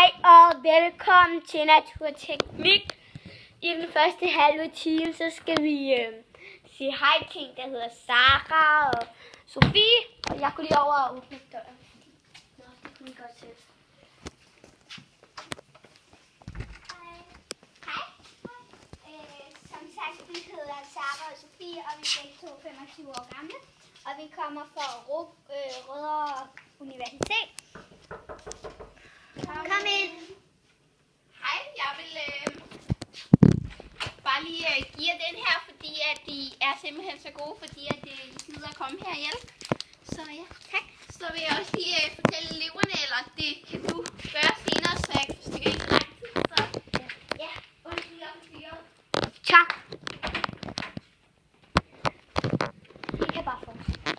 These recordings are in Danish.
Hej og velkommen til Naturteknik. I den første halve time, så skal vi sige hej til en, der hedder Sara og Sofie. Og jeg går lige over og åbner døren. Nå, det kunne I godt se. Hej. Som sagt, vi hedder Sara og Sofie, og vi er begge to 25 år gamle. Og vi kommer fra Rødovre Universitet. Kom ind. Hej, jeg vil bare lige give jer den her, fordi at de er simpelthen så gode, fordi at I gider at komme her og hjælpe. Så ja, tak. Så vil jeg også lige fortælle eleverne, eller det kan du gøre senere, så jeg kan forstyrre ikke lang tid. Så ja, undskyld. Tak. Vi kan bare fortsætte.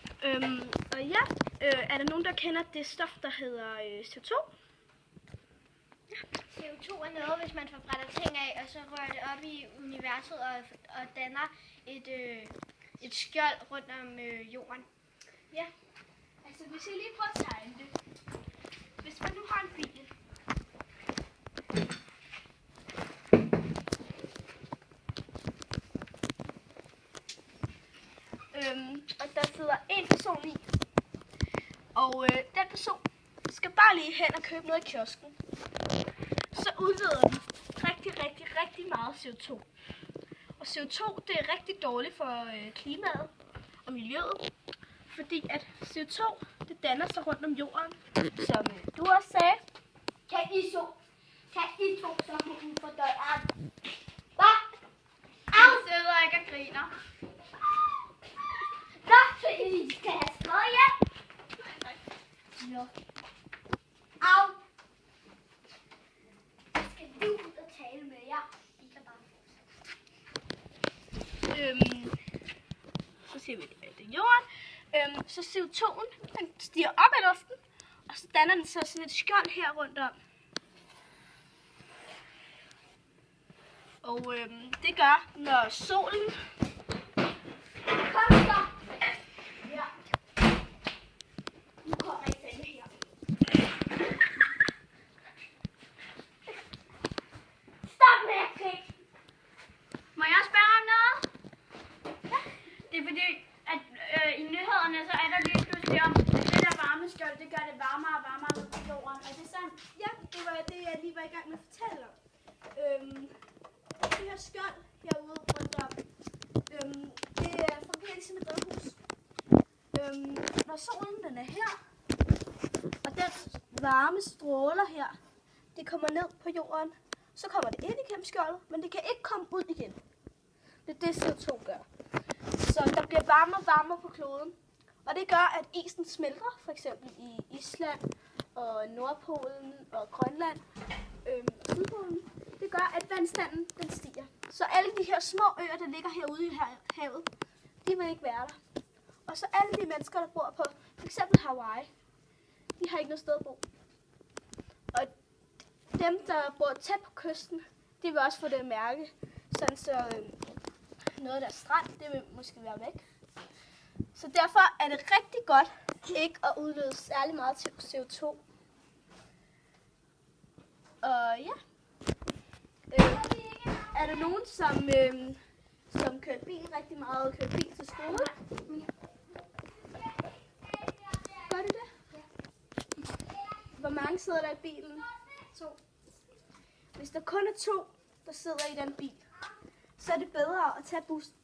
Og ja, er der nogen, der kender det stof, der hedder CO2? CO2 er noget, hvis man forbrænder ting af, og så rører det op i universet og danner et skjold rundt om jorden. Ja, altså hvis jeg lige prøver at tegne det. Hvis man nu har en bil, og der sidder en person i, og den person skal bare lige hen og købe noget i kiosken. Så udleder den rigtig meget CO2. Og CO2, det er rigtig dårligt for klimaet og miljøet, fordi at CO2, det danner sig rundt om jorden, som du også sagde. Kan I to så gå ud for døren? Hvad? Jeg sidder ikke og griner. Nå, så I skal have skrevet hjem. Nå. Au. Jeg skal lige ud og tale med jer. I kan bare fortsætte. Så siger vi, at det er jorden. Så CO2'en, den stiger op i luften, og så danner den så sådan et skjold her rundt om. Og det gør, når solen... Kom så. Ja. Nu kommer I fandme her. Stop med at kigge. Må jeg spørge om noget? Ja. Det er fordi, at i nyhederne, så er der lige pludselig om, at det der varmeskjold, det gør det varmere og varmere ned på jorden. Er det sandt? Ja, det var det, jeg lige var i gang med at fortælle om. Det her skjold herude rundt om, det fungerer ligesom et drivhus. Når solen den er her, og den varme stråler her, det kommer ned på jorden, så kommer det ind igennem skjoldet, men det kan ikke komme ud igen. Det er det CO2 gør. Så der bliver varmere og varmere på kloden, og det gør, at isen smelter, for eksempel i Island og Nordpolen og Grønland, Sydpolen. Det gør, at vandstanden den stiger. Så alle de her små øer, der ligger herude i havet, de vil ikke være der. Og så alle de mennesker, der bor på f.eks. Hawaii, de har ikke noget sted at bo. Og dem, der bor tæt på kysten, de vil også få det at mærke. Sådan så noget af deres strand, det vil måske være væk. Så derfor er det rigtig godt ikke at udlede særlig meget CO2. Og ja. Er der nogen, som kører bil rigtig meget og kører bil til skole? Gør de det? Hvor mange sidder der i bilen? 2. Hvis der kun er 2, der sidder i den bil, så er det bedre at tage bussen.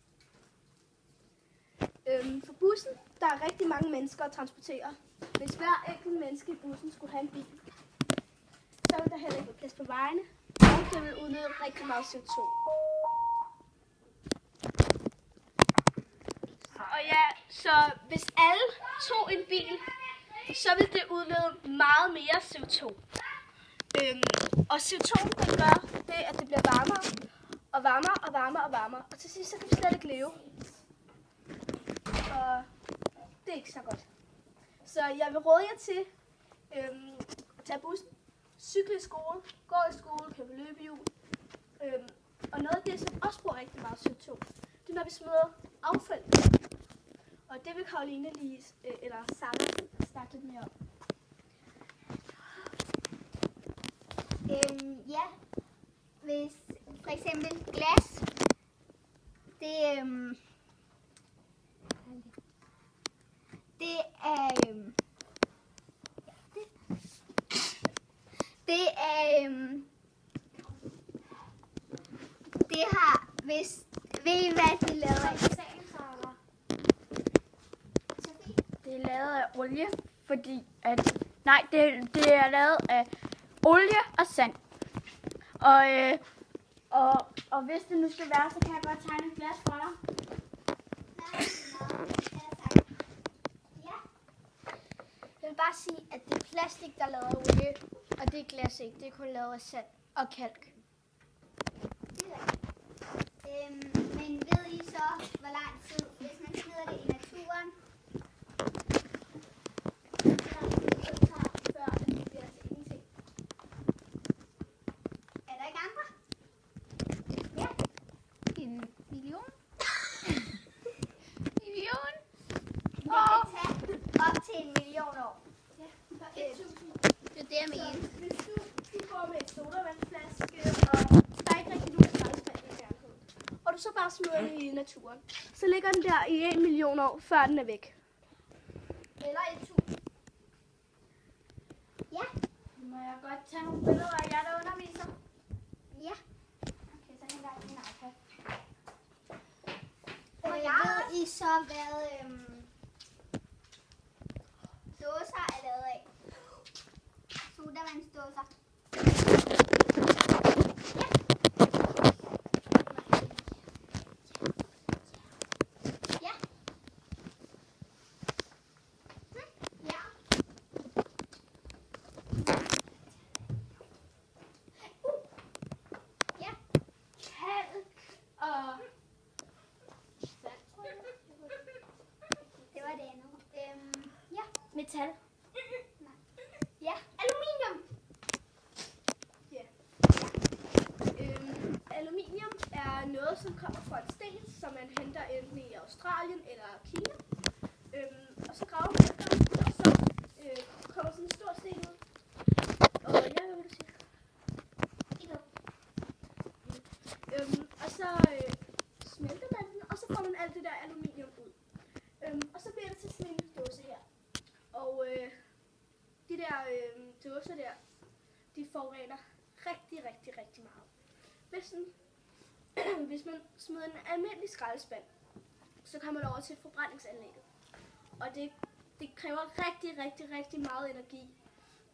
For bussen, der er rigtig mange mennesker at transportere. Hvis hver enkelt menneske i bussen skulle have en bil, så vil der heller ikke være plads på vejene, og det vil udlede rigtig meget CO2. Og ja, så hvis alle tog en bil, så vil det udlede meget mere CO2. Og CO2 den gør det, at det bliver varmere, og varmere, og varmere, og varmere. Og til sidst, så kan vi slet ikke leve. Og det er ikke så godt. Så jeg vil råde jer til at tage bussen, cykle i skole, gå i skole, købe løbehjul. Og noget af det, som også bruger rigtig meget CO2, det er, når vi smider affald. Og det vil Karoline lige, eller Sara, snakke lidt mere om. Ja, hvis for eksempel glas, det er, det har, hvis, ved I hvad det laver af? Det er lavet af olie, fordi at... Nej, det er lavet af olie og sand. Og hvis det nu skal være, så kan jeg godt tegne et glas for dig. Jeg vil bare sige, at det er plastik, der er lavet af olie, og det er glas ikke. Det er kun lavet af sand og kalk. Men ved I så, hvor lang tid, hvis man smider det i naturen, før det bliver til ingenting? Er der ikke andre? Ja. En million? million? Det kan tage op til 1 million år. Ja. Det er det, jeg mener. Hvis du går med et sodavandsflaske, og der er ikke rigtig nogen skraldespand i nærheden, og du så bare smider den i naturen, så ligger den der i 1 million år, før den er væk. Eller 1000. Ja. Må jeg godt tage nogle billeder af jer, der underviser? Ja. Okay, så henter jeg min iPad. Og ved I så, hvad dåser er lavet af? Sodavandsdåser. Ja. Ja. Ja. Ja. Kalk og... Det var det andet. Ja. metal. Ja. Aluminium. Aluminium er noget, som kommer fra en sten, som man henter enten i Australien eller Kina. Og så graver man efter den, og så kommer sådan en stor sten ud. Og ja, hvad vil du sige? Og så smelter man den, og så får man alt det der aluminium ud. Og så bliver det til sådan en dåse her. Og de der dåser der, de forurener rigtig meget. Hvis man smider en almindelig skraldespand, så kommer man over til forbrændingsanlægget. Og det kræver rigtig meget energi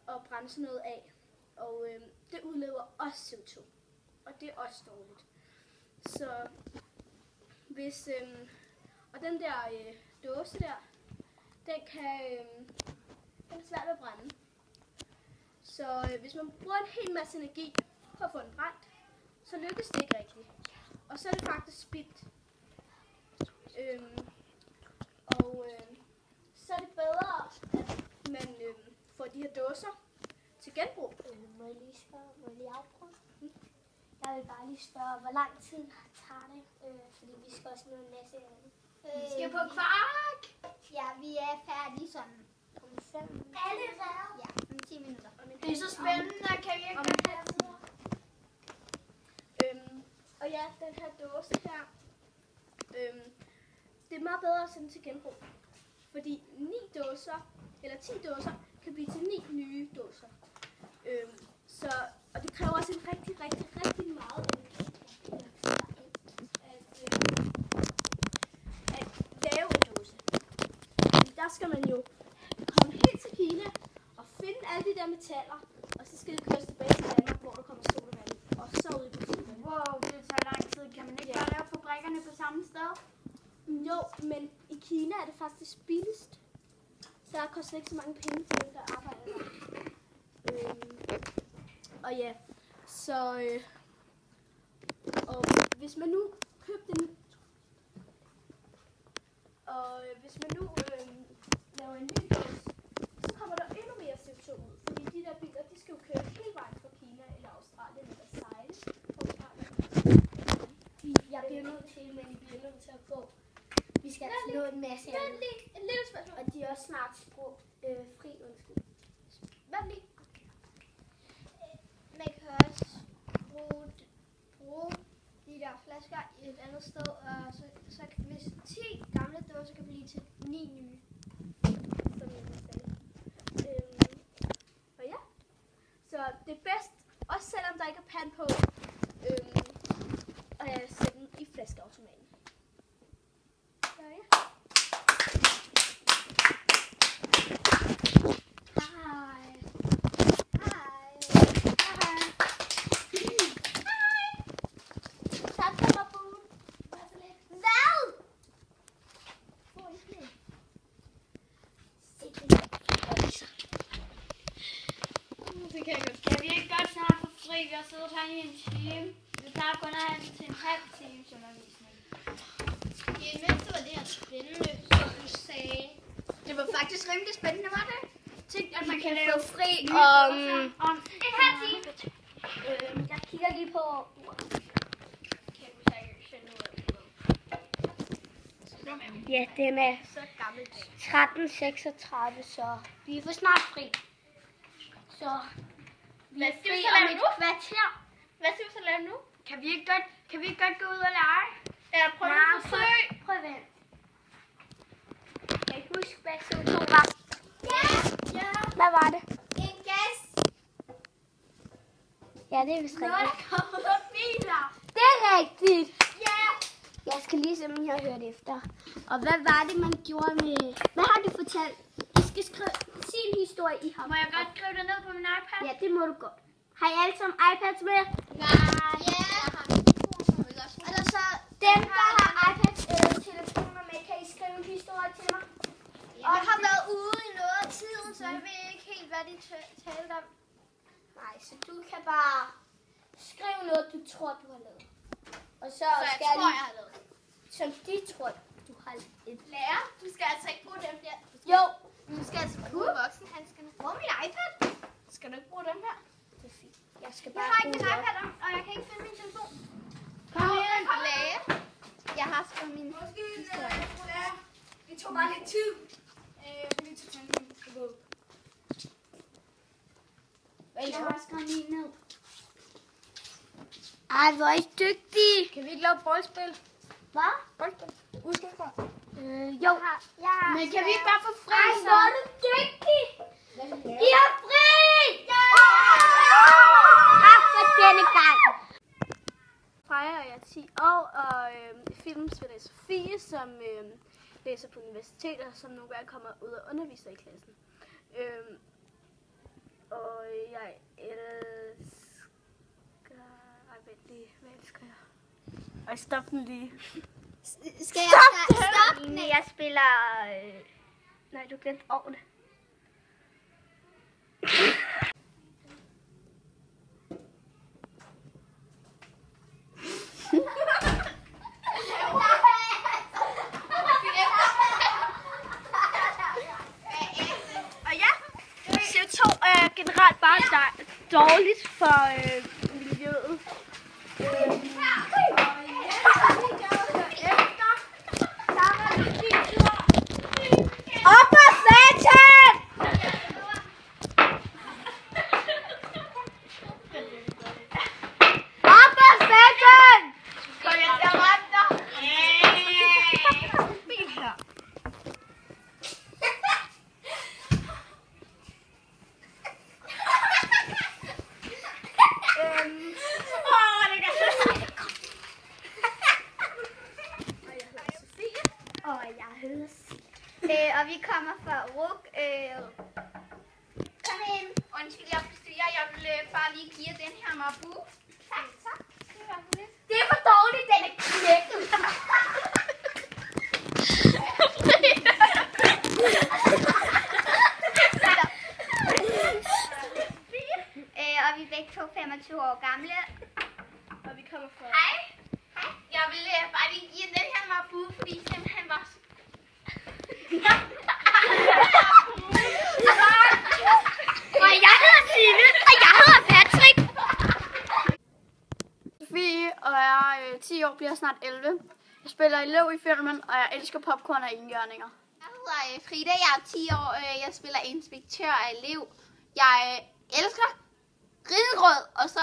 at brænde sådan noget af. Og det udleder også CO2. Og det er også dårligt. Så hvis... og den der dåse der, den er svært at brænde. Så hvis man bruger en hel masse energi på at få den brændt, så lykkes det ikke rigtigt. Og så er det faktisk spildt. Så er det bedre, at man får de her dåser til genbrug. Må jeg lige afprøve? Jeg vil bare lige spørge, hvor lang tid tager det? Fordi vi skal også nå en masse andet. Vi skal på kvark. Ja, vi er færdige sådan. Om 5 minutter. Allerede? Ja, om 10 minutter. Det er så spændende, kan vi ikke gøre det? Og ja, den her dåse her, det er meget bedre at sende til genbrug. Fordi 9 dåser, eller 10 dåser, kan blive til 9 nye dåser. Og det kræver også en rigtig meget energi at lave en dåse. Fordi der skal man jo komme helt til Kina og finde alle de der metaller, og så skal det køres tilbage til Danmark, hvor der kommer sodavand, og så ud i butikken. Wow, det tager lang tid. Kan man ikke bare lave fabrikkerne på samme sted? Jo, men i Kina er det faktisk billigst. Der koster ikke så mange penge til dem, der arbejder der. Og ja, så... og hvis man nu købte en... Og hvis man nu laver en ny dåse, så kommer der endnu mere CO2 ud. Fordi de der biler, de skal jo køre hele vejen fra Kina eller Australien eller sejle fra Australien. Jeg bliver nødt til, men I bliver nødt til at gå. Vi skal altså nå en masse andet. Et lille spørgsmål. Og de er også snart fri, undskyld. Vent lige. Man kan et andet sted, og så hvis 10 gamle dåser kan blive til 9 nye. Som jeg sagde. Og ja. Så det er bedst, også selvom der ikke er pand på, at sætte den i flaskeautomaten. Så ja. Hej. Hej. Hej. Tak for mig, Buen. Hvad? Hvor er det? Det kan jeg godt. Kan vi ikke godt snart få fri? Vi har siddet her i en time. Vi plejer kun at have det til en halv times undervisning. Det mindste var det her spændende, som du sagde. Det var faktisk rimelig spændende, var det? Tænk, at man kan få fri om en halv time. Jeg kigger lige på uret. Kan du seriøst finde ud af det? Ja, den er Så gammelt. 13:36, så vi får snart fri. Så vi er Hvad skal fri vi så om lave et nu? kvarter. Hvad skal vi så lave nu? Kan vi ikke godt gå ud og lege? Ja, prøv at forsøge. Prøv at vente. Kan I huske, hvad CO2 var? Ja. Hvad var det? En gas. Ja, det er vist Noget, rigtigt. der kommer på biler. Det er rigtigt. Ja. Jeg skal lige simpelthen have hørt efter. Og hvad var det, man gjorde med... Hvad har du fortalt? I skal sige en historie, I har. Må jeg godt skrive det ned på min iPad? Ja, det må du godt. Har I alle sammen iPads med? Ja. Eller så dem, der har iPads eller telefoner med, kan I skrive en historie til mig? Og jeg har været ude i noget af tiden, så jeg ved ikke helt, hvad de talte om. Nej, så du kan bare skrive noget, du tror, du har lavet. Og så, Så jeg skal tror, jeg har lavet det. som de tror, du har lavet. Lærer, du skal altså ikke bruge dem der. Jo, Du skal altså bruge voksenhandskerne. Hvor er min iPad? Skal du ikke bruge dem her? det er fint. Jeg skal Jeg bare har ikke min bruge iPad om, og jeg kan ikke finde min telefon. Kom igen, lærer. Jeg har skrevet min... Det tog bare lidt tid. Fordi telefonen skal gå. Jeg har skrevet lige ned. Ej, hvor er I dygtige. Kan vi ikke lave boldspil? Hvad? Boldspil. Udskilfra. Jo. Men kan vi ikke bare få fri? Ej, hvor er du dygtig. I har fri! Tak for denne gang. Freja og jeg er 10 år, og filmspiller Sofie, som læser på universitetet, og som nogle gange kommer ud og underviser i klassen. Og jeg elsker... Ej, vent lige. Hvad elsker jeg? Ej, stop den lige. Skal jeg stop? Line, jeg spiller... Nej, du glemte ovne. Og ja, CO2 er generelt bare dårligt for miljøet. Op for satan! Op for satan! Kom jeg til at rette dig? Bil her. Og jeg hedder Og vi kommer fra RUK. Kom ind. Undskyld, jeg forstyrrer. Jeg vil bare lige give den her Mabu. Tak, tak. Det var lidt. Det er for dårligt, den er knækket. Og vi er begge to 25 år gamle. Og vi kommer fra... Hej. Hej. Jeg vil bare lige give den her Mabu, fordi simpelthen var så... Og jeg hedder Signe, og jeg hedder Patrick. Sofie, og jeg er 10 år, bliver snart 11. Jeg spiller elev i filmen, og jeg elsker popcorn og indgjørninger. Jeg hedder Frida, jeg er 10 år. Jeg spiller inspektør og elev. Jeg elsker ridegrød, og så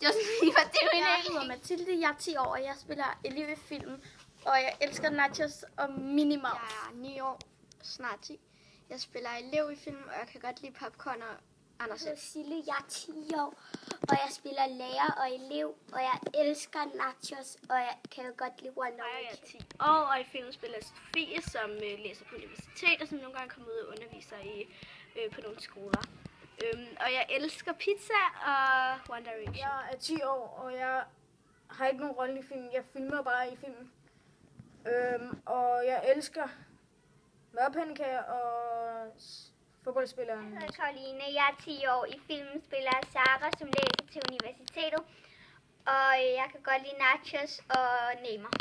Det var sådan lige, hvad det var Jeg inde hedder Mathilde, jeg er 10 år, og jeg spiller elev i film. Og jeg elsker nachos og Minnie Mouse. Jeg er 9 år, snart 10. Jeg spiller elev i film, og jeg kan godt lide popcorn og Anders Jeg hedder Sille, jeg er 10 år, og jeg spiller lærer og elev, og jeg elsker nachos, og jeg kan jo godt lide Wonder Jeg er Woman. 10 år, og i film spiller Sofie, som læser på universitet, og som nogle gange kommer ud og underviser på nogle skoler. Og jeg elsker pizza og One Direction. Jeg er 10 år, og jeg har ikke nogen rolle i film. Jeg filmer bare i film. Og jeg elsker mørpandekager og fodboldspilleren. Jeg hedder Karoline, jeg er 10 år. I filmen spiller jeg Sara, som læser til universitetet, og jeg kan godt lide nachos og Neymar.